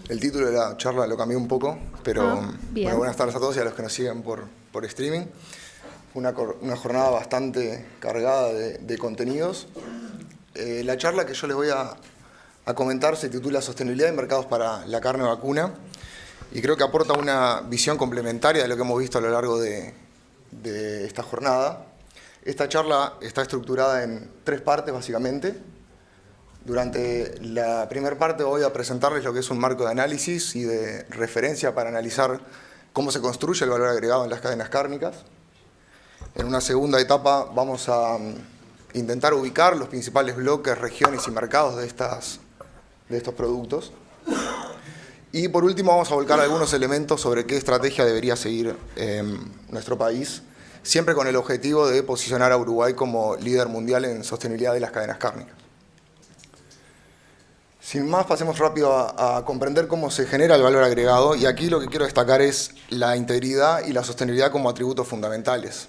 El título de la charla lo cambié un poco, pero Bien. buenas tardes a todos y a los que nos siguen por streaming. Fue una jornada bastante cargada de contenidos. La charla que yo les voy a comentar se titula Sostenibilidad de mercados para la carne vacuna y creo que aporta una visión complementaria de lo que hemos visto a lo largo de esta jornada. Esta charla está estructurada en 3 partes básicamente. Durante la primera parte voy a presentarles lo que es un marco de análisis y de referencia para analizar cómo se construye el valor agregado en las cadenas cárnicas. En una segunda etapa vamos a intentar ubicar los principales bloques, regiones y mercados de estos productos. Y por último vamos a volcar algunos elementos sobre qué estrategia debería seguir nuestro país, siempre con el objetivo de posicionar a Uruguay como líder mundial en sostenibilidad de las cadenas cárnicas. Sin más, pasemos rápido a comprender cómo se genera el valor agregado, y aquí lo que quiero destacar es la integridad y la sostenibilidad como atributos fundamentales.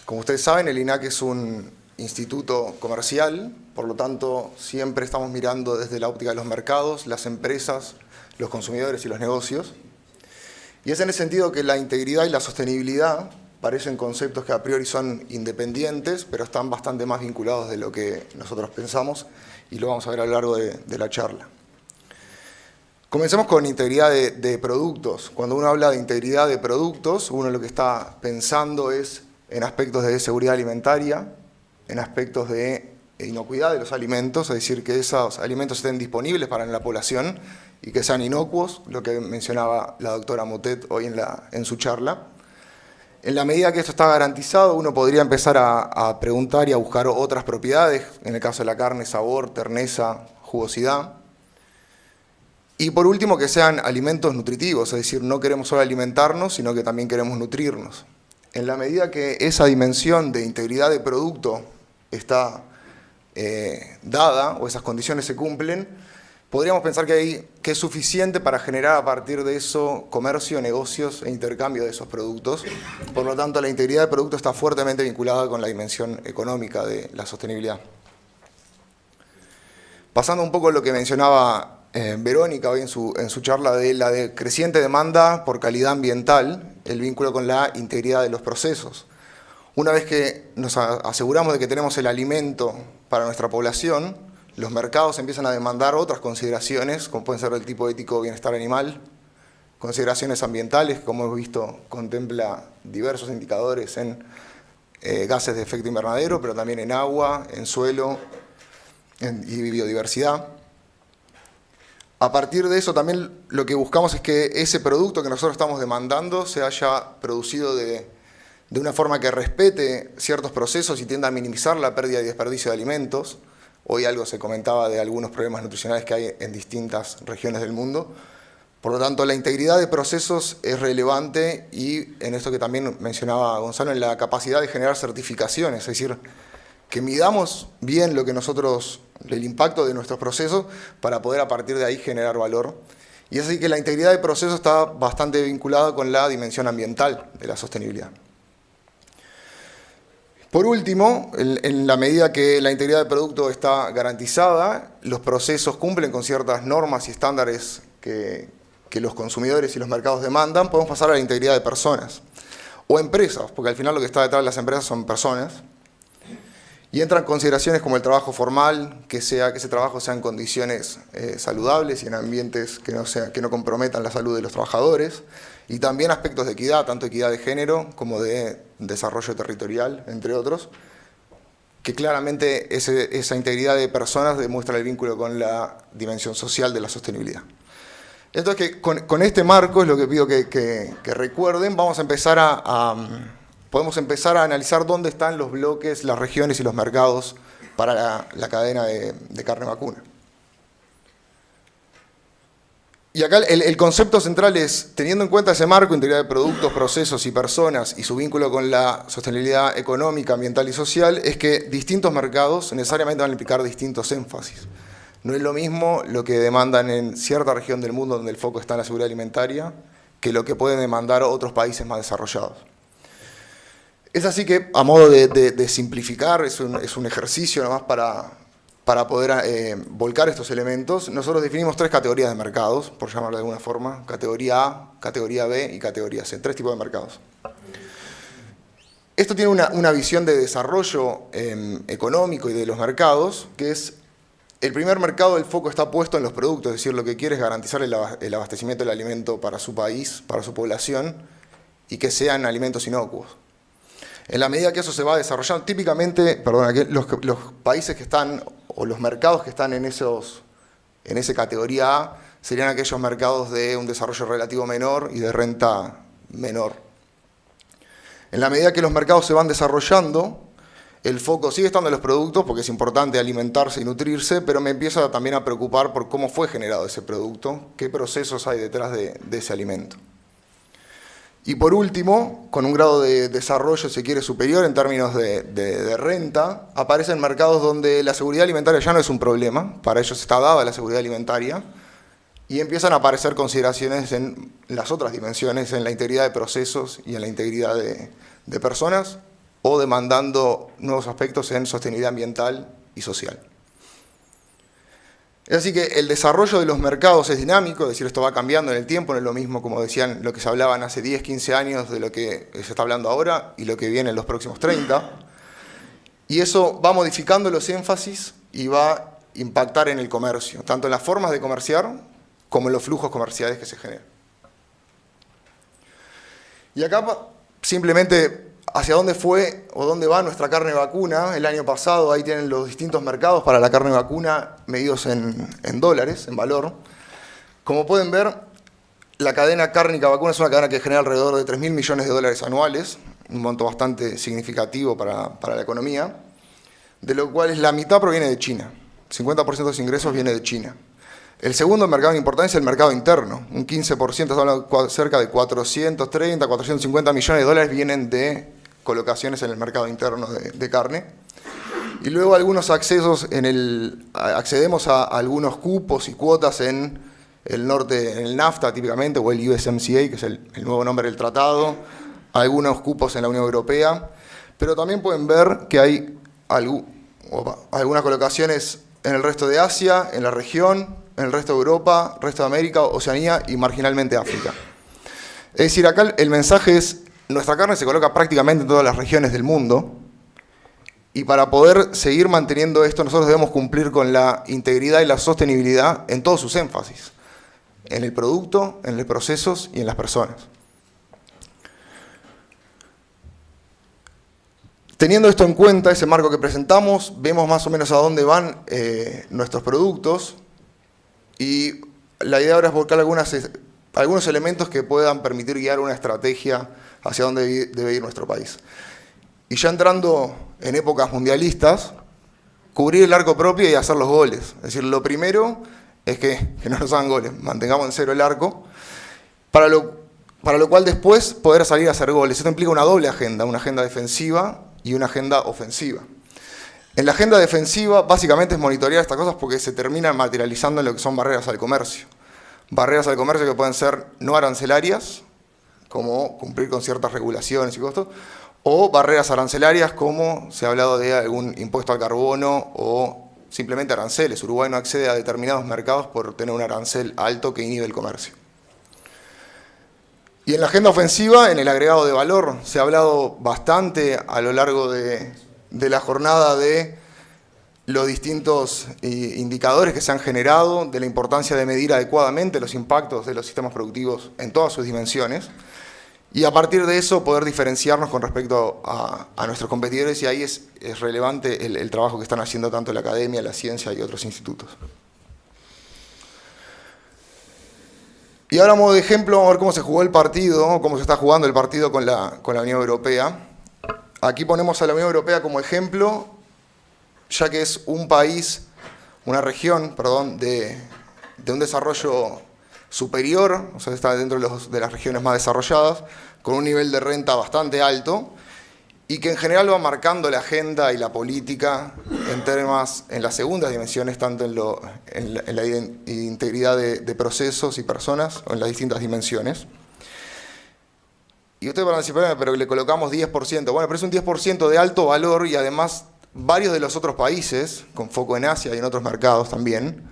Como ustedes saben, el INAC es un instituto comercial, por lo tanto siempre estamos mirando desde la óptica de los mercados, las empresas, los consumidores y los negocios. Y es en ese sentido que la integridad y la sostenibilidad parecen conceptos que a priori son independientes, pero están bastante más vinculados de lo que nosotros pensamos, y lo vamos a ver a lo largo de la charla. Comencemos con integridad de productos. Cuando uno habla de integridad de productos, uno lo que está pensando es en aspectos de seguridad alimentaria, en aspectos de inocuidad de los alimentos, es decir, que esos alimentos estén disponibles para la población y que sean inocuos, lo que mencionaba la doctora Motet hoy en su charla. En la medida que esto está garantizado, uno podría empezar a preguntar y a buscar otras propiedades, en el caso de la carne, sabor, terneza, jugosidad. Y por último, que sean alimentos nutritivos, es decir, no queremos solo alimentarnos, sino que también queremos nutrirnos. En la medida que esa dimensión de integridad de producto está dada, o esas condiciones se cumplen, podríamos pensar que es suficiente para generar a partir de eso comercio, negocios e intercambio de esos productos. Por lo tanto, la integridad de producto está fuertemente vinculada con la dimensión económica de la sostenibilidad. Pasando un poco a lo que mencionaba Verónica hoy en su charla de la creciente demanda por calidad ambiental, el vínculo con la integridad de los procesos. Una vez que nos aseguramos de que tenemos el alimento para nuestra población, los mercados empiezan a demandar otras consideraciones, como pueden ser del tipo ético bienestar animal, consideraciones ambientales, que como hemos visto contempla diversos indicadores en gases de efecto invernadero, pero también en agua, en suelo y biodiversidad. A partir de eso también lo que buscamos es que ese producto que nosotros estamos demandando se haya producido de una forma que respete ciertos procesos y tienda a minimizar la pérdida y desperdicio de alimentos. Hoy algo se comentaba de algunos problemas nutricionales que hay en distintas regiones del mundo. Por lo tanto, la integridad de procesos es relevante, y en esto que también mencionaba Gonzalo, en la capacidad de generar certificaciones, es decir, que midamos bien el impacto de nuestros procesos para poder a partir de ahí generar valor. Y es así que la integridad de procesos está bastante vinculada con la dimensión ambiental de la sostenibilidad. Por último, en la medida que la integridad del producto está garantizada, los procesos cumplen con ciertas normas y estándares que los consumidores y los mercados demandan, podemos pasar a la integridad de personas o empresas, porque al final lo que está detrás de las empresas son personas, y entran consideraciones como el trabajo formal, que ese trabajo sea en condiciones saludables y en ambientes que no comprometan la salud de los trabajadores, y también aspectos de equidad, tanto equidad de género como de desarrollo territorial, entre otros, que claramente esa integridad de personas demuestra el vínculo con la dimensión social de la sostenibilidad. Entonces, con este marco es lo que pido que recuerden. Vamos a empezar podemos empezar a analizar dónde están los bloques, las regiones y los mercados para la cadena de carne vacuna. Y acá el concepto central es, teniendo en cuenta ese marco, integridad de productos, procesos y personas, y su vínculo con la sostenibilidad económica, ambiental y social, es que distintos mercados necesariamente van a implicar distintos énfasis. No es lo mismo lo que demandan en cierta región del mundo donde el foco está en la seguridad alimentaria, que lo que pueden demandar otros países más desarrollados. Es así que, a modo de simplificar, es un ejercicio nomás para poder volcar estos elementos, nosotros definimos 3 categorías de mercados, por llamarlo de alguna forma: categoría A, categoría B y categoría C, 3 tipos de mercados. Esto tiene una visión de desarrollo económico y de los mercados, que es: el primer mercado, el foco está puesto en los productos, es decir, lo que quiere es garantizar el abastecimiento del alimento para su país, para su población, y que sean alimentos inocuos. En la medida que eso se va desarrollando, típicamente, los países que están, o los mercados que están en esa categoría A, serían aquellos mercados de un desarrollo relativo menor y de renta menor. En la medida que los mercados se van desarrollando, el foco sigue estando en los productos, porque es importante alimentarse y nutrirse, pero me empieza también a preocupar por cómo fue generado ese producto, qué procesos hay detrás de ese alimento. Y por último, con un grado de desarrollo, si quiere, superior en términos de renta, aparecen mercados donde la seguridad alimentaria ya no es un problema, para ellos está dada la seguridad alimentaria, y empiezan a aparecer consideraciones en las otras dimensiones, en la integridad de procesos y en la integridad de personas, o demandando nuevos aspectos en sostenibilidad ambiental y social. Es así que el desarrollo de los mercados es dinámico, es decir, esto va cambiando en el tiempo, no es lo mismo, como decían, lo que se hablaban hace 10, 15 años de lo que se está hablando ahora y lo que viene en los próximos 30. Y eso va modificando los énfasis y va a impactar en el comercio, tanto en las formas de comerciar como en los flujos comerciales que se generan. Y acá simplemente hacia dónde fue o dónde va nuestra carne vacuna. El año pasado, ahí tienen los distintos mercados para la carne vacuna medidos en dólares, en valor. Como pueden ver, la cadena cárnica vacuna es una cadena que genera alrededor de 3.000 millones de dólares anuales, un monto bastante significativo para la economía, de lo cual la mitad proviene de China. 50% de los ingresos viene de China. El segundo mercado de importancia es el mercado interno. Un 15%, cerca de 430, 450 millones de dólares vienen de colocaciones en el mercado interno de carne. Y luego algunos accedemos a algunos cupos y cuotas en el norte, en el NAFTA típicamente, o el USMCA, que es el nuevo nombre del tratado, algunos cupos en la Unión Europea, pero también pueden ver que hay algunas colocaciones en el resto de Asia, en la región, en el resto de Europa, resto de América, Oceanía y marginalmente África. Es decir, acá el mensaje es: nuestra carne se coloca prácticamente en todas las regiones del mundo, y para poder seguir manteniendo esto nosotros debemos cumplir con la integridad y la sostenibilidad en todos sus énfasis, en el producto, en los procesos y en las personas. Teniendo esto en cuenta, ese marco que presentamos, vemos más o menos a dónde van nuestros productos, y la idea ahora es volcar algunos elementos que puedan permitir guiar una estrategia hacia dónde debe ir nuestro país. Y ya entrando en épocas mundialistas, cubrir el arco propio y hacer los goles. Es decir, lo primero es que no nos hagan goles, mantengamos en cero el arco, para lo cual después poder salir a hacer goles. Esto implica una doble agenda, una agenda defensiva y una agenda ofensiva. En la agenda defensiva básicamente es monitorear estas cosas porque se terminan materializando en lo que son barreras al comercio. Barreras al comercio que pueden ser no arancelarias, como cumplir con ciertas regulaciones y costos, o barreras arancelarias como se ha hablado de algún impuesto al carbono o simplemente aranceles. Uruguay no accede a determinados mercados por tener un arancel alto que inhibe el comercio. Y en la agenda ofensiva, en el agregado de valor, se ha hablado bastante a lo largo de la jornada de los distintos indicadores que se han generado, de la importancia de medir adecuadamente los impactos de los sistemas productivos en todas sus dimensiones, y a partir de eso poder diferenciarnos con respecto a nuestros competidores, y ahí es relevante el trabajo que están haciendo tanto la academia, la ciencia y otros institutos. Y ahora, a modo de ejemplo, vamos a ver cómo se jugó el partido, cómo se está jugando el partido con la Unión Europea. Aquí ponemos a la Unión Europea como ejemplo, ya que es un país, una región, perdón, de un desarrollo superior, o sea, está dentro de las regiones más desarrolladas, con un nivel de renta bastante alto, y que en general va marcando la agenda y la política en las segundas dimensiones, tanto en la integridad de procesos y personas, o en las distintas dimensiones. Y ustedes van a decir, pero le colocamos 10%. Bueno, pero es un 10% de alto valor y además varios de los otros países, con foco en Asia y en otros mercados también,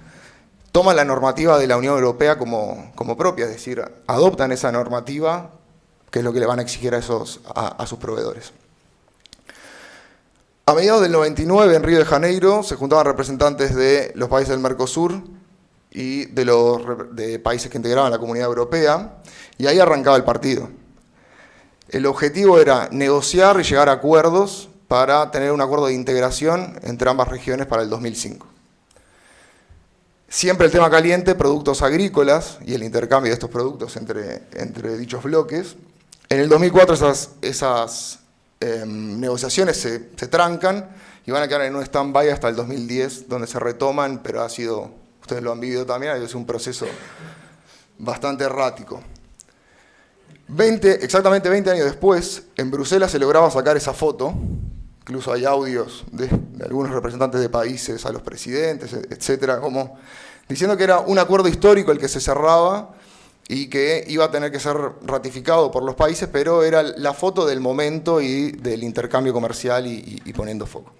toman la normativa de la Unión Europea como propia, es decir, adoptan esa normativa, que es lo que le van a exigir a sus proveedores. A mediados del 99, en Río de Janeiro, se juntaban representantes de los países del Mercosur y de países que integraban la Comunidad Europea, y ahí arrancaba el partido. El objetivo era negociar y llegar a acuerdos para tener un acuerdo de integración entre ambas regiones para el 2005. Siempre el tema caliente, productos agrícolas y el intercambio de estos productos entre dichos bloques. En el 2004 esas negociaciones se trancan y van a quedar en un stand-by hasta el 2010, donde se retoman, pero ustedes lo han vivido también, ha sido un proceso bastante errático. Exactamente 20 años después, en Bruselas se lograba sacar esa foto, incluso hay audios de algunos representantes de países, a los presidentes, etcétera, como diciendo que era un acuerdo histórico el que se cerraba y que iba a tener que ser ratificado por los países, pero era la foto del momento y del intercambio comercial y poniendo foco.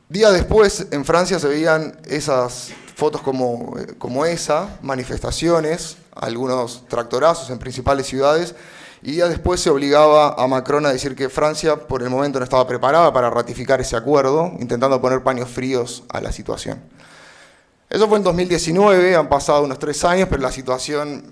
Días después, en Francia se veían esas fotos como esa, manifestaciones, algunos tractorazos en principales ciudades, y días después se obligaba a Macron a decir que Francia por el momento no estaba preparada para ratificar ese acuerdo, intentando poner paños fríos a la situación. Eso fue en 2019, han pasado unos 3 años, pero la situación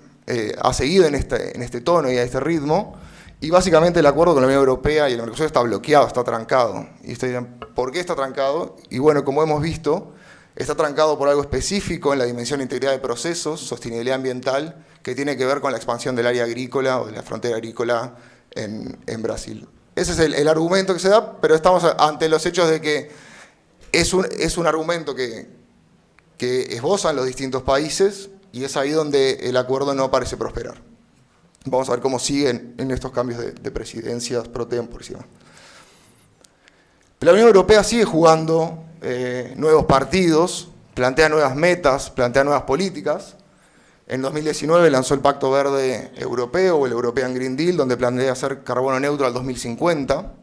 ha seguido en este tono y a este ritmo, y básicamente el acuerdo con la Unión Europea y el Mercosur está bloqueado, está trancado. Y ustedes dirán, ¿por qué está trancado? Y bueno, como hemos visto, está trancado por algo específico en la dimensión de integridad de procesos, sostenibilidad ambiental, que tiene que ver con la expansión del área agrícola o de la frontera agrícola en Brasil. Ese es el argumento que se da, pero estamos ante los hechos de que es un argumento que esbozan los distintos países y es ahí donde el acuerdo no parece prosperar. Vamos a ver cómo siguen en estos cambios de presidencias pro tempore. La Unión Europea sigue jugando nuevos partidos, plantea nuevas metas, plantea nuevas políticas. En 2019 lanzó el Pacto Verde Europeo o el European Green Deal, donde plantea ser carbono neutro al 2050.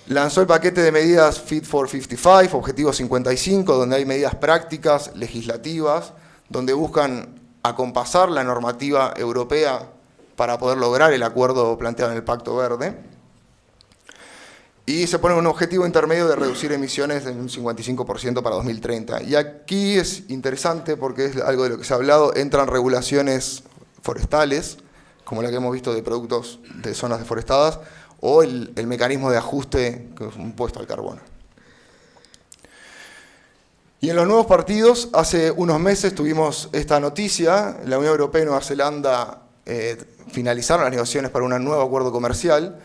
Lanzó el paquete de medidas Fit for 55, Objetivo 55, donde hay medidas prácticas, legislativas, donde buscan acompasar la normativa europea para poder lograr el acuerdo planteado en el Pacto Verde. Y se pone un objetivo intermedio de reducir emisiones en un 55% para 2030. Y aquí es interesante porque es algo de lo que se ha hablado, entran regulaciones forestales, como la que hemos visto de productos de zonas deforestadas, o el mecanismo de ajuste, que es un impuesto al carbono. Y en los nuevos partidos, hace unos meses tuvimos esta noticia, la Unión Europea y Nueva Zelanda finalizaron las negociaciones para un nuevo acuerdo comercial,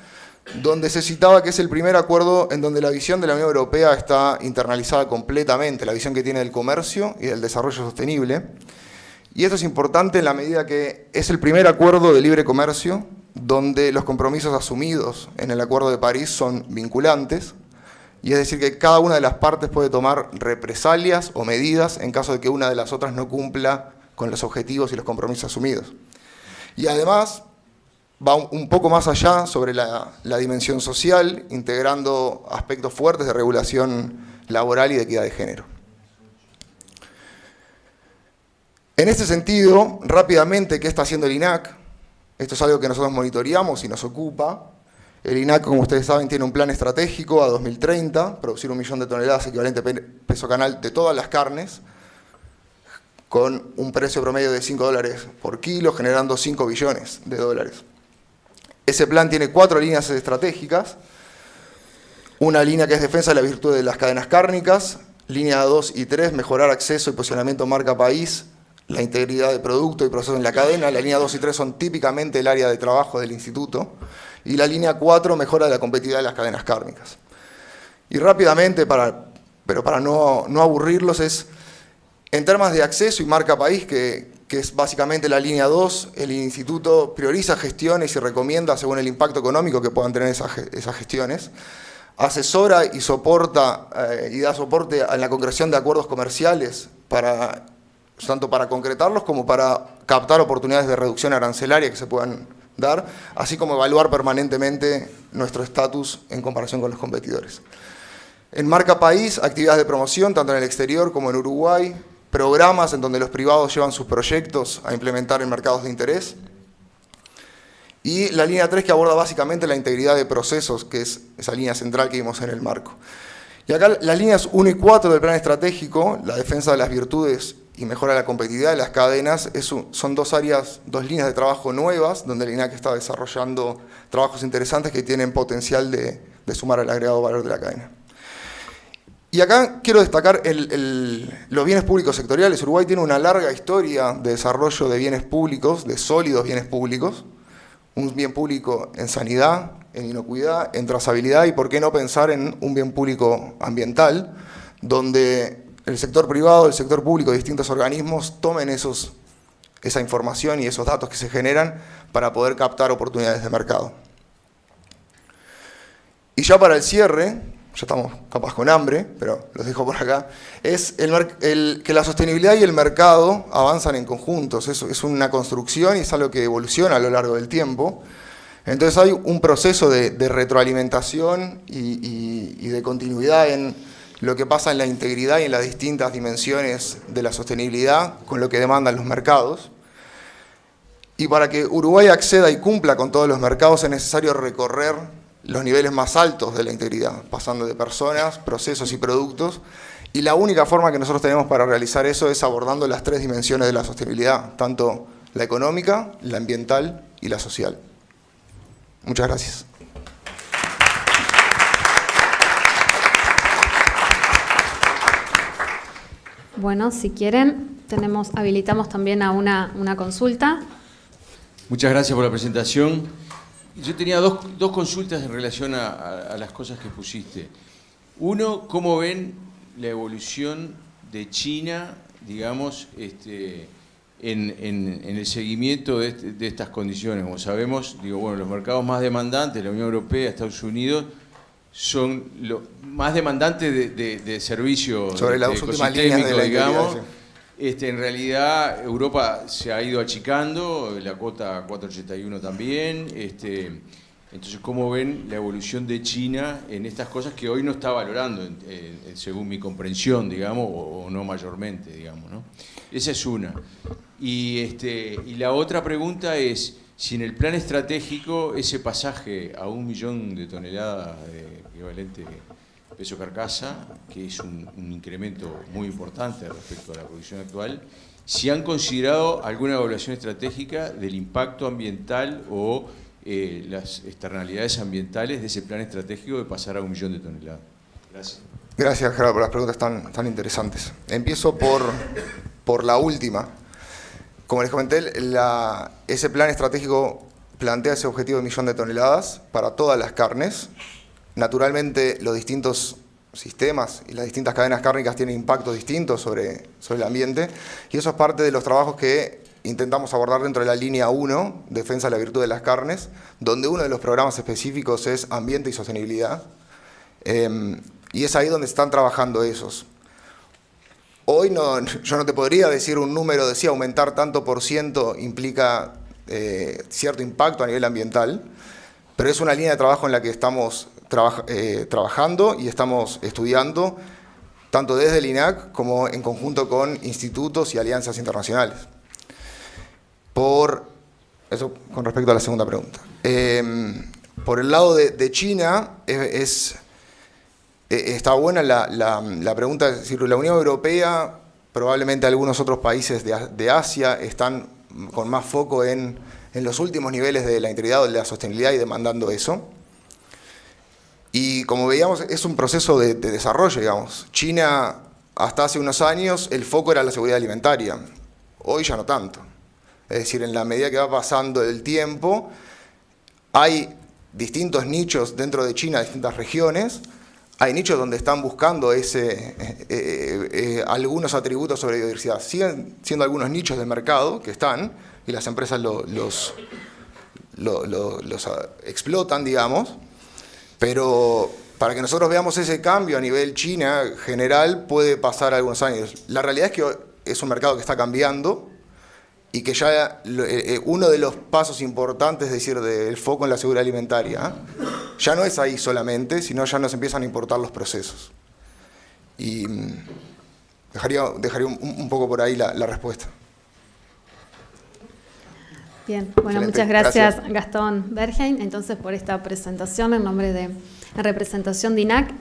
donde se citaba que es el primer acuerdo en donde la visión de la Unión Europea está internalizada completamente, la visión que tiene del comercio y del desarrollo sostenible. Y esto es importante en la medida que es el primer acuerdo de libre comercio donde los compromisos asumidos en el Acuerdo de París son vinculantes, y es decir que cada una de las partes puede tomar represalias o medidas en caso de que una de las otras no cumpla con los objetivos y los compromisos asumidos. Y además va un poco más allá sobre la dimensión social, integrando aspectos fuertes de regulación laboral y de equidad de género. En este sentido, rápidamente, ¿qué está haciendo el INAC? Esto es algo que nosotros monitoreamos y nos ocupa. El INAC, como ustedes saben, tiene un plan estratégico a 2030, producir 1 millón de toneladas equivalente peso canal de todas las carnes, con un precio promedio de $5 por kilo, generando 5 billones de dólares. Ese plan tiene 4 líneas estratégicas. Una línea que es defensa de la virtud de las cadenas cárnicas. Línea 2 y 3, mejorar acceso y posicionamiento marca país, la integridad de producto y proceso en la cadena. La línea 2 y 3 son típicamente el área de trabajo del instituto. Y la línea 4, mejora de la competitividad de las cadenas cárnicas. Y rápidamente, pero para no aburrirlos, es en temas de acceso y marca país, que es básicamente la línea 2, el instituto prioriza gestiones y recomienda según el impacto económico que puedan tener esas gestiones, asesora y soporta y da soporte a la concreción de acuerdos comerciales, tanto para concretarlos como para captar oportunidades de reducción arancelaria que se puedan dar, así como evaluar permanentemente nuestro estatus en comparación con los competidores. En marca país, actividades de promoción, tanto en el exterior como en Uruguay, programas en donde los privados llevan sus proyectos a implementar en mercados de interés. Y la línea 3 que aborda básicamente la integridad de procesos, que es esa línea central que vimos en el marco. Y acá las líneas 1 y 4 del plan estratégico, la defensa de las virtudes y mejora de la competitividad de las cadenas, son dos líneas de trabajo nuevas, donde el INAC está desarrollando trabajos interesantes que tienen potencial de sumar al agregado valor de la cadena. Y acá quiero destacar los bienes públicos sectoriales. Uruguay tiene una larga historia de desarrollo de bienes públicos, de sólidos bienes públicos. Un bien público en sanidad, en inocuidad, en trazabilidad y por qué no pensar en un bien público ambiental, donde el sector privado, el sector público, distintos organismos tomen esa información y esos datos que se generan para poder captar oportunidades de mercado. Y ya para el cierre, ya estamos capaz con hambre, pero los dejo por acá, es que la sostenibilidad y el mercado avanzan en conjuntos. Es una construcción y es algo que evoluciona a lo largo del tiempo. Entonces hay un proceso de retroalimentación y de continuidad en lo que pasa en la integridad y en las distintas dimensiones de la sostenibilidad con lo que demandan los mercados. Y para que Uruguay acceda y cumpla con todos los mercados es necesario recorrer los niveles más altos de la integridad, pasando de personas, procesos y productos. Y la única forma que nosotros tenemos para realizar eso es abordando las tres dimensiones de la sostenibilidad, tanto la económica, la ambiental y la social. Muchas gracias. Bueno, si quieren, habilitamos también a una consulta. Muchas gracias por la presentación. Yo tenía dos consultas en relación a las cosas que pusiste. Uno, ¿cómo ven la evolución de China, digamos, en el seguimiento de estas condiciones? Como sabemos, los mercados más demandantes, la Unión Europea, Estados Unidos, son los más demandantes de servicios sobre las últimas líneas de la digamos. En realidad, Europa se ha ido achicando, la cuota 481 también. Entonces, ¿cómo ven la evolución de China en estas cosas que hoy no está valorando, según mi comprensión, digamos, o no mayormente, digamos, ¿no? Esa es una. Y la otra pregunta es, si en el plan estratégico ese pasaje a 1 millón de toneladas de equivalente peso carcasa, que es un incremento muy importante respecto a la producción actual, si han considerado alguna evaluación estratégica del impacto ambiental o las externalidades ambientales de ese plan estratégico de pasar a 1 millón de toneladas. Gracias. Gracias, Gerardo, por las preguntas tan interesantes. Empiezo por la última. Como les comenté, ese plan estratégico plantea ese objetivo de 1 millón de toneladas para todas las carnes. Naturalmente, los distintos sistemas y las distintas cadenas cárnicas tienen impactos distintos sobre el ambiente, y eso es parte de los trabajos que intentamos abordar dentro de la línea 1, Defensa de la Virtud de las Carnes, donde uno de los programas específicos es Ambiente y Sostenibilidad, y es ahí donde están trabajando esos. Hoy yo no te podría decir un número de si aumentar tanto por ciento implica cierto impacto a nivel ambiental, pero es una línea de trabajo en la que estamos trabajando y estamos estudiando tanto desde el INAC como en conjunto con institutos y alianzas internacionales. Eso con respecto a la segunda pregunta. Por el lado de China, está buena la pregunta, es decir, la Unión Europea, probablemente algunos otros países de Asia están con más foco en los últimos niveles de la integridad o de la sostenibilidad y demandando eso. Y como veíamos, es un proceso de desarrollo, digamos. China, hasta hace unos años, el foco era la seguridad alimentaria. Hoy ya no tanto. Es decir, en la medida que va pasando el tiempo, hay distintos nichos dentro de China, distintas regiones. Hay nichos donde están buscando algunos atributos sobre biodiversidad. Siguen siendo algunos nichos de mercado que están, y las empresas los explotan, digamos. Pero para que nosotros veamos ese cambio a nivel China general puede pasar algunos años. La realidad es que es un mercado que está cambiando y que ya uno de los pasos importantes, es decir, del foco en la seguridad alimentaria, ya no es ahí solamente, sino ya nos empiezan a importar los procesos. Y dejaría un poco por ahí la respuesta. Bien, bueno, Excelente. muchas gracias Gastón Bergheim, entonces, por esta presentación en representación de INAC.